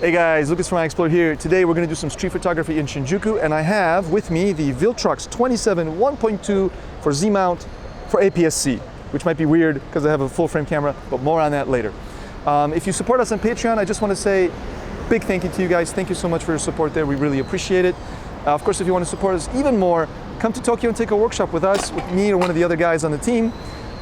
Hey guys, Lucas from iExplore here. Today we're going to do some street photography in Shinjuku, and I have with me the Viltrox 27 1.2 for Z-mount for APS-C, which might be weird because I have a full frame camera, but more on that later. If you support us on Patreon, I just want to say big thank you to you guys. Thank you so much for your support there. We really appreciate it. Of course, if you want to support us even more, come to Tokyo and take a workshop with us, with me or one of the other guys on the team.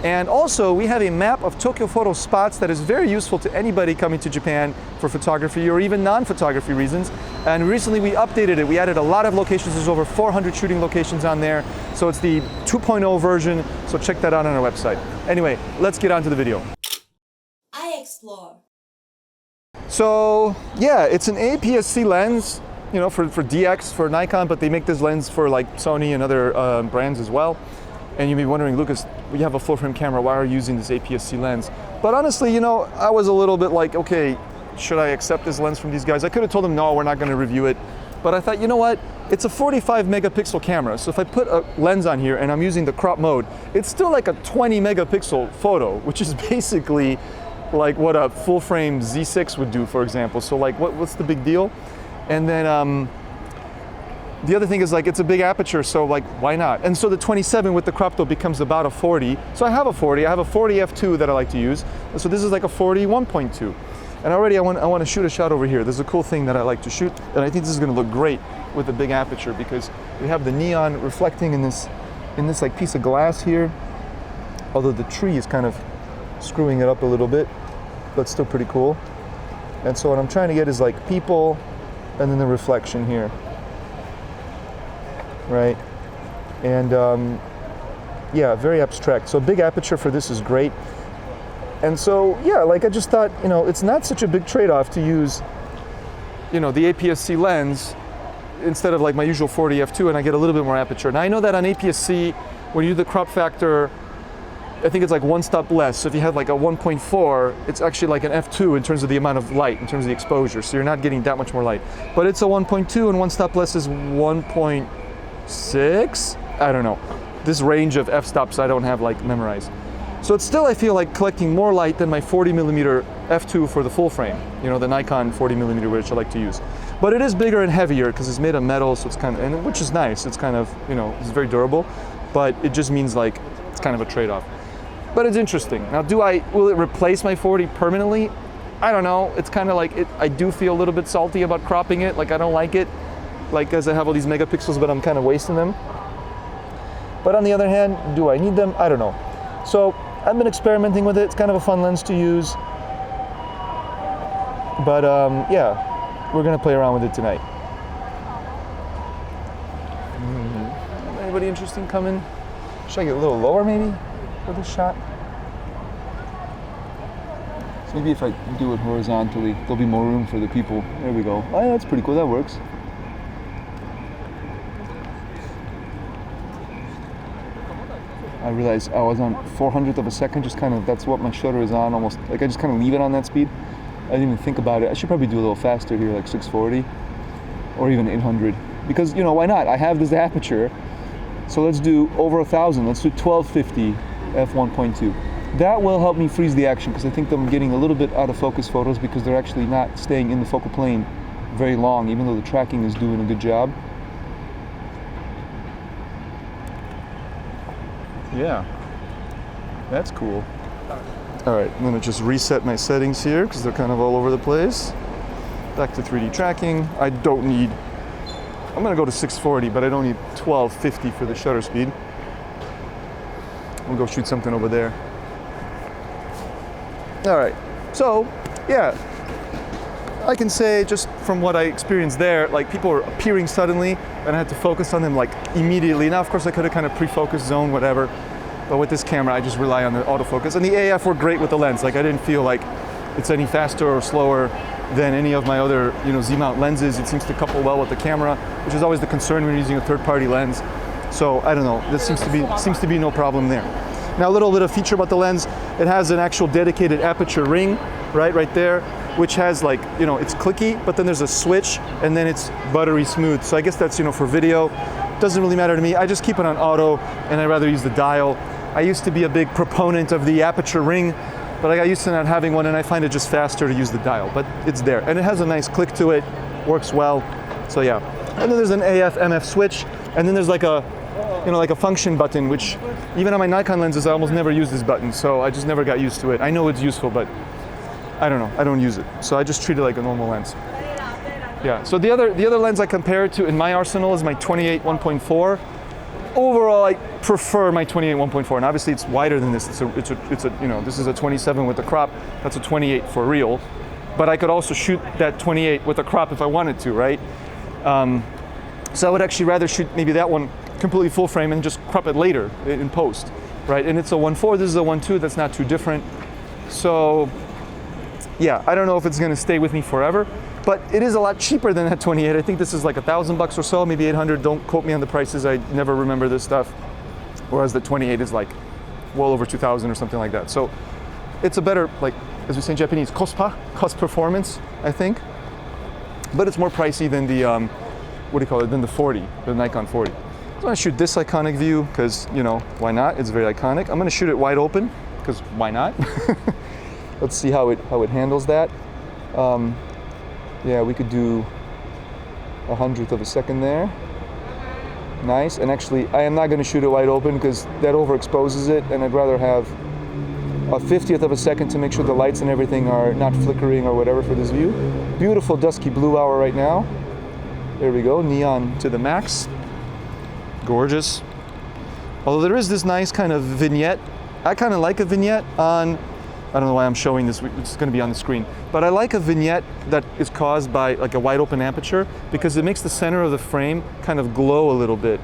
And also, we have a map of Tokyo photo spots that is very useful to anybody coming to Japan for photography or even non-photography reasons. And recently we updated it. We added a lot of locations. There's over 400 shooting locations on there. So it's the 2.0 version. So check that out on our website. Anyway, let's get on to the video. iExplore. So yeah, it's an APS-C lens, you know, for DX, for Nikon, but they make this lens for like Sony and other brands as well. And you'd be wondering, Lucas, we have a full frame camera, why are you using this APS-C lens? But honestly, you know, I was a little bit like, okay, should I accept this lens from these guys? I could have told them, no, we're not going to review it. But I thought, you know what? It's a 45 megapixel camera. So if I put a lens on here and I'm using the crop mode, it's still like a 20 megapixel photo, which is basically like what a full frame Z6 would do, for example. So like, what's the big deal? And then, the other thing is like, it's a big aperture, so like, why not? And so the 27 with the crop though becomes about a 40. So I have a 40, I have a 40 f2 that I like to use. So this is like a 40 1.2. And already I want to shoot a shot over here. There's a cool thing that I like to shoot, and I think this is gonna look great with a big aperture because we have the neon reflecting in this like piece of glass here. Although the tree is kind of screwing it up a little bit, but still pretty cool. And so what I'm trying to get is like people and then the reflection here. Right, and yeah, very abstract. So big aperture for this is great. And so yeah, like I just thought, you know, it's not such a big trade-off to use, you know, the APS-C lens instead of like my usual 40 f2, and I get a little bit more aperture. Now I know that on APS-C, when you do the crop factor, I think it's like one stop less. So if you have like a 1.4, it's actually like an f2 in terms of the amount of light, in terms of the exposure. So you're not getting that much more light. But it's a 1.2, and one stop less is 1.6. I don't know. This range of f-stops I don't have like memorized. So it's still, I feel like, collecting more light than my 40 millimeter f2 for the full frame. You know, the Nikon 40 millimeter, which I like to use. But it is bigger and heavier because it's made of metal, so it's kind of, and which is nice. It's kind of, you know, it's very durable, but it just means like, it's kind of a trade-off. But it's interesting. Now, will it replace my 40 permanently? I don't know. It's kind of like, I do feel a little bit salty about cropping it. Like, I don't like it. Like, as I have all these megapixels, but I'm kind of wasting them. But on the other hand, do I need them? I don't know. So I've been experimenting with it. It's kind of a fun lens to use. But yeah, we're gonna play around with it tonight. Anybody interesting coming? Should I get a little lower maybe for this shot? So maybe if I do it horizontally, there'll be more room for the people. There we go. Oh yeah, that's pretty cool, that works. I realized I was on 400th of a second, just kind of, that's what my shutter is on, almost, like I just kind of leave it on that speed. I didn't even think about it. I should probably do a little faster here, like 640 or even 800. Because, you know, why not? I have this aperture. So let's do over 1,000. Let's do 1250 f1.2. That will help me freeze the action because I think I'm getting a little bit out of focus photos because they're actually not staying in the focal plane very long, even though the tracking is doing a good job. Yeah, that's cool. All right, I'm gonna just reset my settings here because they're kind of all over the place. Back to 3D tracking. I'm gonna go to 640, but I don't need 1250 for the shutter speed. We'll go shoot something over there. All right, so yeah, I can say just from what I experienced there, like people were appearing suddenly and I had to focus on them like immediately. Now, of course, I could have kind of pre-focused zone, whatever. But with this camera, I just rely on the autofocus. And the AF worked great with the lens. Like I didn't feel like it's any faster or slower than any of my other, you know, Z-mount lenses. It seems to couple well with the camera, which is always the concern when you're using a third-party lens. So I don't know, this seems to be no problem there. Now a little bit of feature about the lens, it has an actual dedicated aperture ring, right there, which has like, you know, it's clicky, but then there's a switch and then it's buttery smooth. So I guess that's, you know, for video. Doesn't really matter to me. I just keep it on auto and I'd rather use the dial. I used to be a big proponent of the aperture ring but I got used to not having one, and I find it just faster to use the dial. But it's there, and it has a nice click to it. Works well. So yeah. And then there's an AF MF switch, and then there's like a, like a function button, which even on my Nikon lenses, I almost never use this button. So I just never got used to it. I know it's useful, but I don't know. I don't use it. So I just treat it like a normal lens. Yeah. So the other lens I compare it to in my arsenal is my 28 1.4. Overall, I prefer my 28 1.4, and obviously it's wider than this. It's a this is a 27 with the crop. That's a 28 for real. But I could also shoot that 28 with a crop if I wanted to, right? So I would actually rather shoot maybe that one completely full frame and just crop it later in post, right? And it's a 1.4. This is a 1.2. That's not too different. So yeah, I don't know if it's going to stay with me forever. But it is a lot cheaper than that 28. I think this is like $1,000 or so, maybe 800. Don't quote me on the prices. I never remember this stuff. Whereas the 28 is like well over 2,000 or something like that. So it's a better, like, as we say in Japanese, cost performance, I think. But it's more pricey than the, than the 40, the Nikon 40. So I'm gonna shoot this iconic view because, why not? It's very iconic. I'm gonna shoot it wide open because why not? Let's see how it handles that. Yeah, we could do 1/100th of a second there. Nice, and actually I am not going to shoot it wide open because that overexposes it, and I'd rather have a 50th of a second to make sure the lights and everything are not flickering or whatever for this view. Beautiful dusky blue hour right now. There we go, neon to the max. Gorgeous. Although there is this nice kind of vignette. I kind of like a vignette on, I don't know why I'm showing this, it's going to be on the screen. But I like a vignette that is caused by like a wide open aperture because it makes the center of the frame kind of glow a little bit.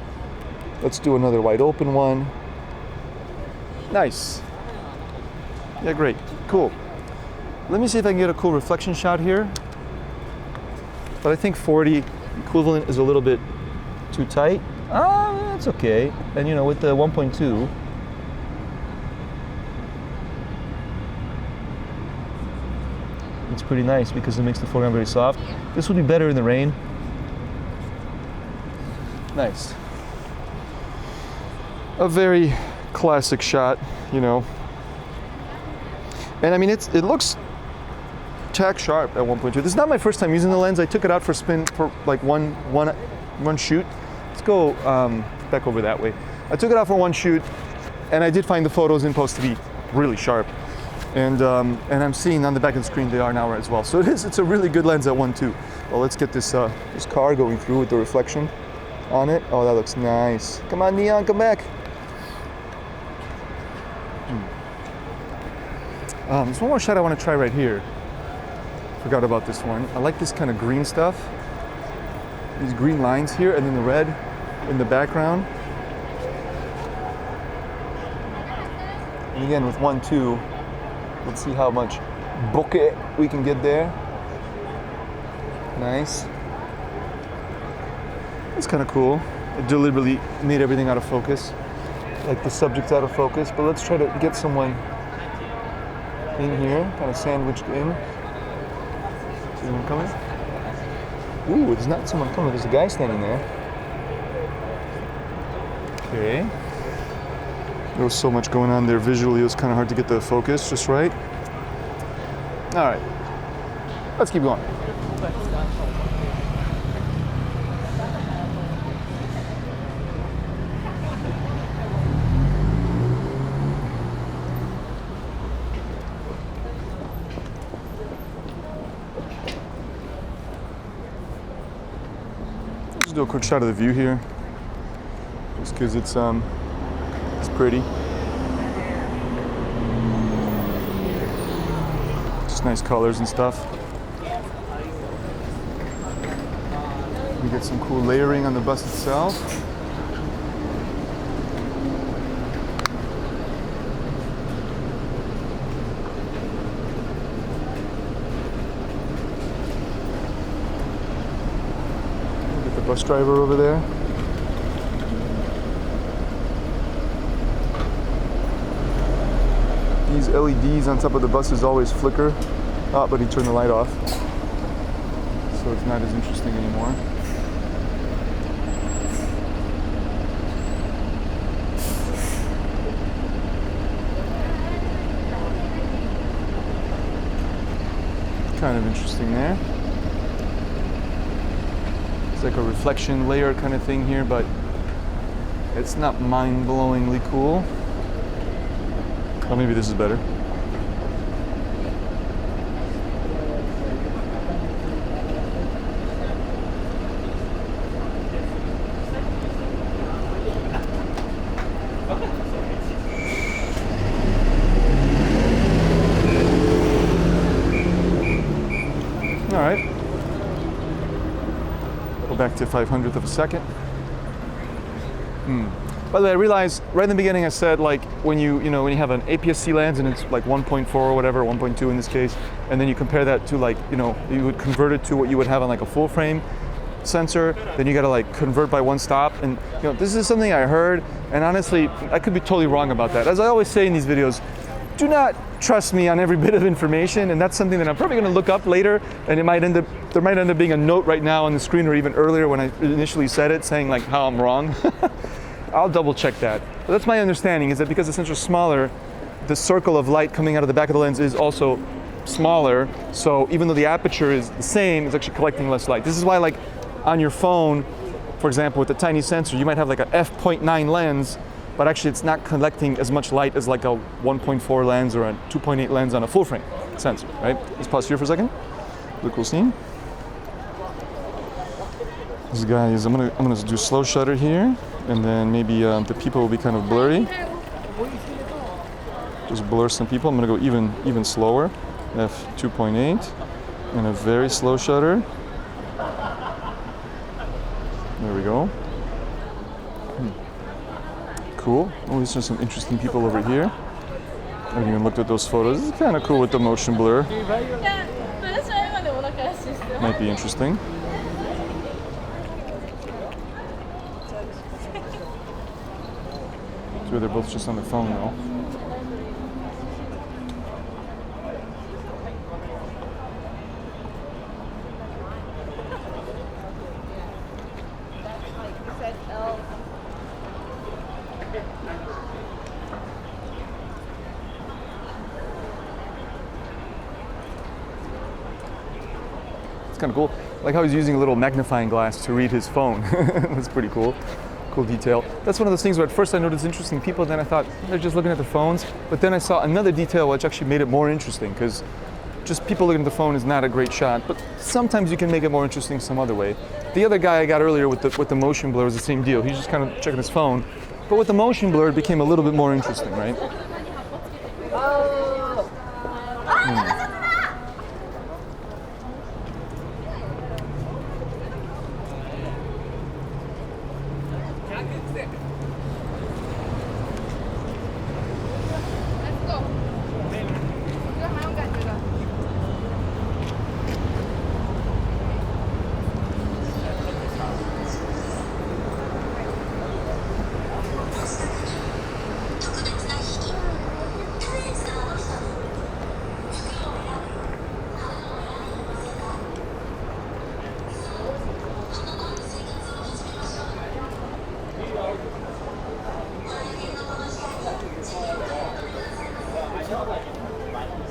Let's do another wide open one. Nice. Yeah, great. Cool. Let me see if I can get a cool reflection shot here. But I think 40 equivalent is a little bit too tight. That's okay. And with the 1.2, it's pretty nice because it makes the foreground very soft. This would be better in the rain. Nice. A very classic shot, And I mean, it looks tack sharp at 1.2. This is not my first time using the lens. I took it out for spin for like one shoot. Let's go back over that way. I took it out for one shoot, and I did find the photos in post to be really sharp. And I'm seeing on the back of the screen they are now as well. So it's a really good lens at 1.2. Well, let's get this car going through with the reflection on it. Oh, that looks nice. Come on, Neon, come back. There's one more shot I want to try right here. Forgot about this one. I like this kind of green stuff. These green lines here, and then the red in the background. And again, with 1.2, let's see how much bokeh we can get there. Nice. It's kind of cool. I deliberately made everything out of focus, like the subject's out of focus, but let's try to get someone in here, kind of sandwiched in. Is anyone coming? Ooh, there's not someone coming, there's a guy standing there. Okay. There was so much going on there visually, it was kind of hard to get the focus just right. All right, let's keep going. Let's do a quick shot of the view here, just because it's pretty. Just nice colors and stuff. We get some cool layering on the bus itself. Get the bus driver over there. These LEDs on top of the buses always flicker. Oh, but he turned the light off. So it's not as interesting anymore. kind of interesting there. It's like a reflection layer kind of thing here, but it's not mind-blowingly cool. Oh, maybe this is better. All right. Go back to 500th of a second. By the way, I realized right in the beginning I said like when you have an APS-C lens and it's like 1.4 or whatever, 1.2 in this case, and then you compare that to like, you would convert it to what you would have on like a full frame sensor, then you got to like convert by one stop. And this is something I heard, and honestly, I could be totally wrong about that. As I always say in these videos, do not trust me on every bit of information, and that's something that I'm probably going to look up later, and there might end up being a note right now on the screen or even earlier when I initially said it saying like how I'm wrong. I'll double check that. But that's my understanding, is that because the sensor is smaller, the circle of light coming out of the back of the lens is also smaller, so even though the aperture is the same, it's actually collecting less light. This is why like on your phone, for example, with a tiny sensor, you might have like a f.9 lens, but actually it's not collecting as much light as like a 1.4 lens or a 2.8 lens on a full frame sensor, right? Let's pause here for a second. Really cool scene. This guy is, I'm gonna do slow shutter here, and then maybe the people will be kind of blurry. Just blur some people. I'm gonna go even slower, f2.8, and a very slow shutter. There we go. Cool. Oh, these are some interesting people over here. I haven't even looked at those photos. It's kind of cool with the motion blur. Might be interesting. So they're both just on the phone though. It's kind of cool. Like how he's using a little magnifying glass to read his phone. That's pretty cool. Cool detail. That's one of those things where at first I noticed interesting people, then I thought they're just looking at their phones. But then I saw another detail which actually made it more interesting, because just people looking at the phone is not a great shot, but sometimes you can make it more interesting some other way. The other guy I got earlier with the motion blur was the same deal. He's just kind of checking his phone. But with the motion blur, it became a little bit more interesting, right?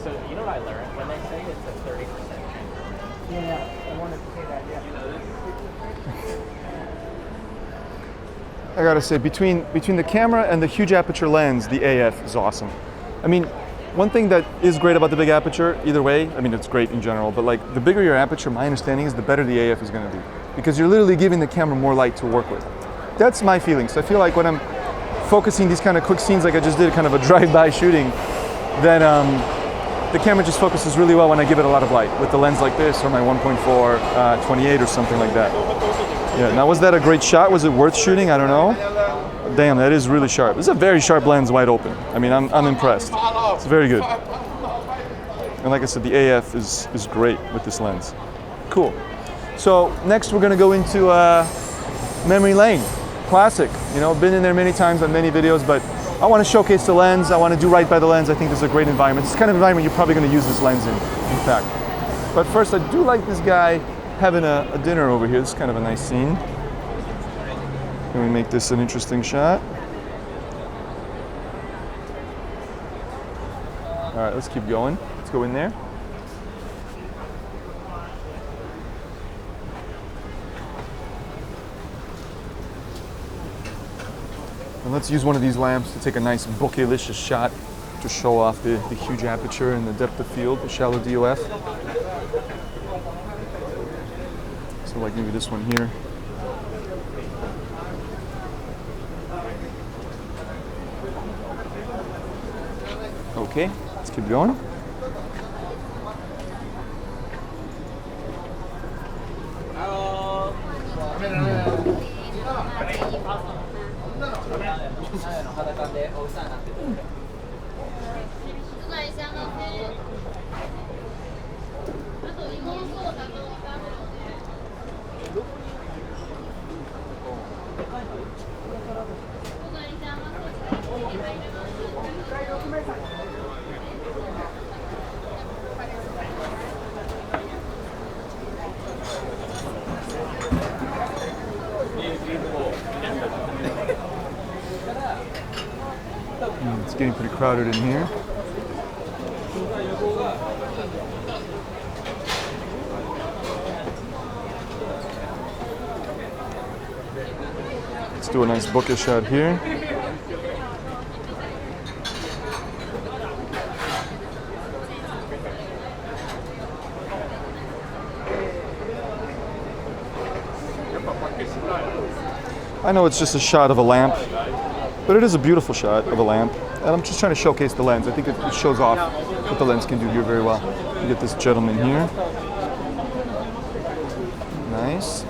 So you know what I learned? When they say it's a 30% chance. Yeah, I wanted to say that, yeah. I gotta say, between the camera and the huge aperture lens, the AF is awesome. I mean, one thing that is great about the big aperture, either way, I mean, it's great in general, but like the bigger your aperture, my understanding is the better the AF is gonna be, because you're literally giving the camera more light to work with. That's my feeling. So I feel like when I'm focusing these kind of quick scenes like I just did, kind of a drive-by shooting, then the camera just focuses really well when I give it a lot of light with the lens like this, or my 1.4 28 or something like that. Yeah. Now, was that a great shot? Was it worth shooting? I don't know. Damn, that is really sharp. This is a very sharp lens, wide open. I mean, I'm impressed. It's very good. And like I said, the AF is great with this lens. Cool. So next, we're gonna go into memory lane. Classic. You know, been in there many times on many videos, but I want to showcase the lens. I want to do right by the lens. I think this is a great environment. It's the kind of environment you're probably going to use this lens in fact. But first, I do like this guy having a dinner over here. This is kind of a nice scene. Can we make this an interesting shot? All right, let's keep going. Let's go in there. Let's use one of these lamps to take a nice bokeh-licious shot to show off the huge aperture and the depth of field, the shallow DOF. So like maybe this one here. Okay, let's keep going. It's getting pretty crowded in here. Let's do a nice bokeh shot here. I know it's just a shot of a lamp, but it is a beautiful shot of a lamp. And I'm just trying to showcase the lens. I think it shows off what the lens can do here very well. You get this gentleman here. Nice.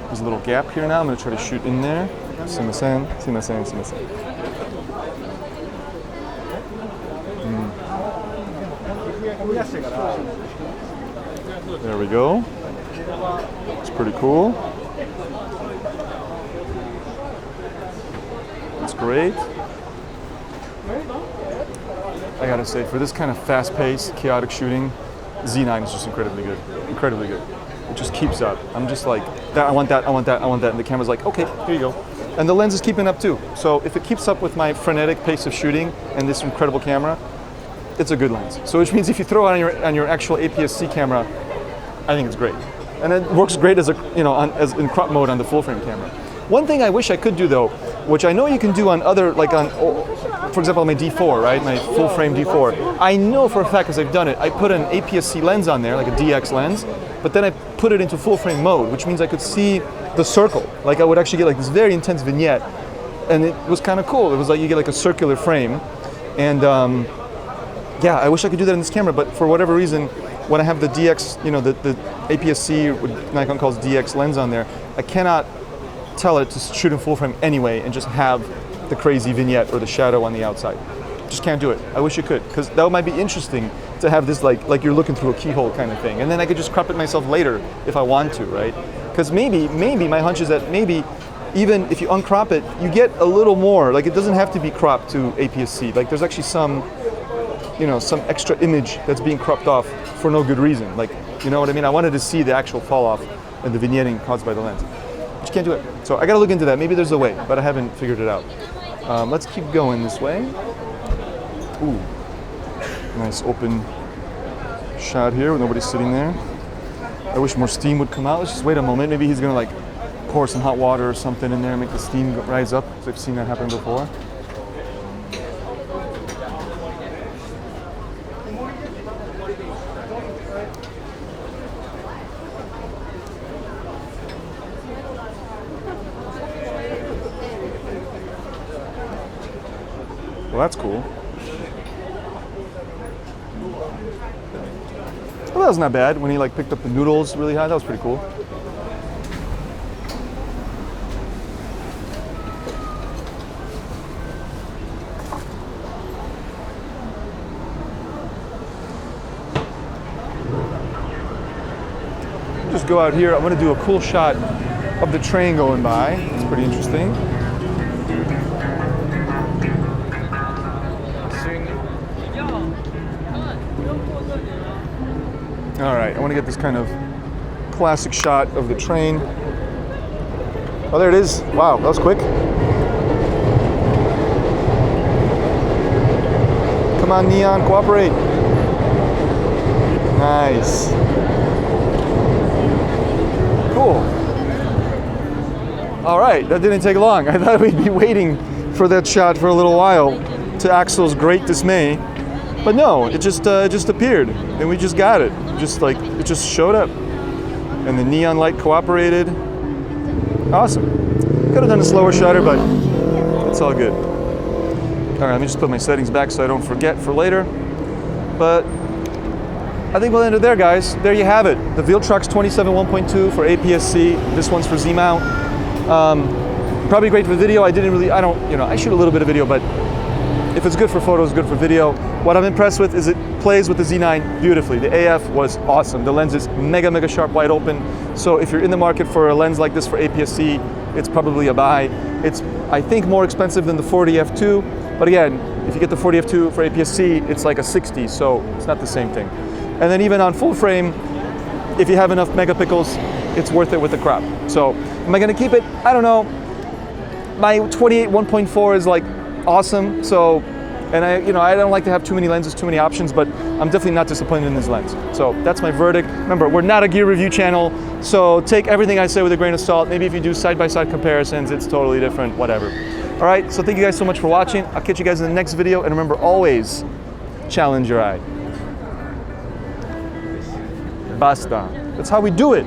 There's a little gap here now. I'm going to try to shoot in there. Sumimasen, sumimasen, sumimasen. There we go. It's pretty cool. That's great. I gotta say, for this kind of fast-paced, chaotic shooting, Z9 is just incredibly good. Incredibly good. It just keeps up. I'm just like, that, I want that, I want that, I want that. And the camera's like, okay, here you go. And the lens is keeping up too. So if it keeps up with my frenetic pace of shooting and this incredible camera, it's a good lens. So which means if you throw it on your actual APS-C camera, I think it's great. And it works great as as in crop mode on the full frame camera. One thing I wish I could do though, which I know you can do on other, like on, for example, on my D4, right? My full frame D4. I know for a fact, because I've done it, I put an APS-C lens on there, like a DX lens, but then I put it into full frame mode, which means I could see the circle. Like I would actually get like this very intense vignette, and it was kind of cool. It was like you get like a circular frame, and yeah, I wish I could do that in this camera, but for whatever reason, when I have the DX, the APS-C, what Nikon calls DX lens on there, I cannot tell it to shoot in full frame anyway and just have the crazy vignette or the shadow on the outside. Just can't do it. I wish you could, because that might be interesting to have this like you're looking through a keyhole kind of thing. And then I could just crop it myself later if I want to, right? Because maybe my hunch is that maybe even if you uncrop it, you get a little more. Like it doesn't have to be cropped to APS-C. Like there's actually some extra image that's being cropped off for no good reason. Like, you know what I mean? I wanted to see the actual fall off and the vignetting caused by the lens. But you can't do it. So I gotta look into that. Maybe there's a way, but I haven't figured it out. Let's keep going this way. Ooh, nice open shot here with nobody sitting there. I wish more steam would come out. Let's just wait a moment. Maybe he's gonna like pour some hot water or something in there and make the steam rise up. I've seen that happen before. Well, that's cool. Well, that was not bad when he like picked up the noodles really high. That was pretty cool. Just go out here. I'm going to do a cool shot of the train going by. It's pretty interesting. All right, I want to get this kind of classic shot of the train. Oh, there it is. Wow, that was quick. Come on, Neon, cooperate. Nice. Cool. All right, that didn't take long. I thought we'd be waiting for that shot for a little while, to Axel's great dismay. But no, it just appeared, and we just got it. It just showed up, and the neon light cooperated. Awesome. Could have done a slower shutter, but it's all good. All right, let me just put my settings back so I don't forget for later. But I think we'll end it there, guys. There you have it. The Viltrox 27 1.2 for APS-C. This one's for Z mount. Probably great for video. I shoot a little bit of video, but if it's good for photos, good for video. What I'm impressed with is it plays with the Z9 beautifully. The AF was awesome. The lens is mega sharp, wide open. So if you're in the market for a lens like this for APS-C, it's probably a buy. It's, I think, more expensive than the 40 f2. But again, if you get the 40 f2 for APS-C, it's like a 60, so it's not the same thing. And then even on full frame, if you have enough megapixels, it's worth it with the crop. So am I gonna keep it? I don't know. My 28 1.4 is like awesome. So, and I don't like to have too many lenses, too many options, but I'm definitely not disappointed in this lens. So that's my verdict. Remember, we're not a gear review channel, so take everything I say with a grain of salt. Maybe if you do side-by-side comparisons, it's totally different, whatever. All right, so thank you guys so much for watching. I'll catch you guys in the next video, and remember, always challenge your eye. Basta. That's how we do it.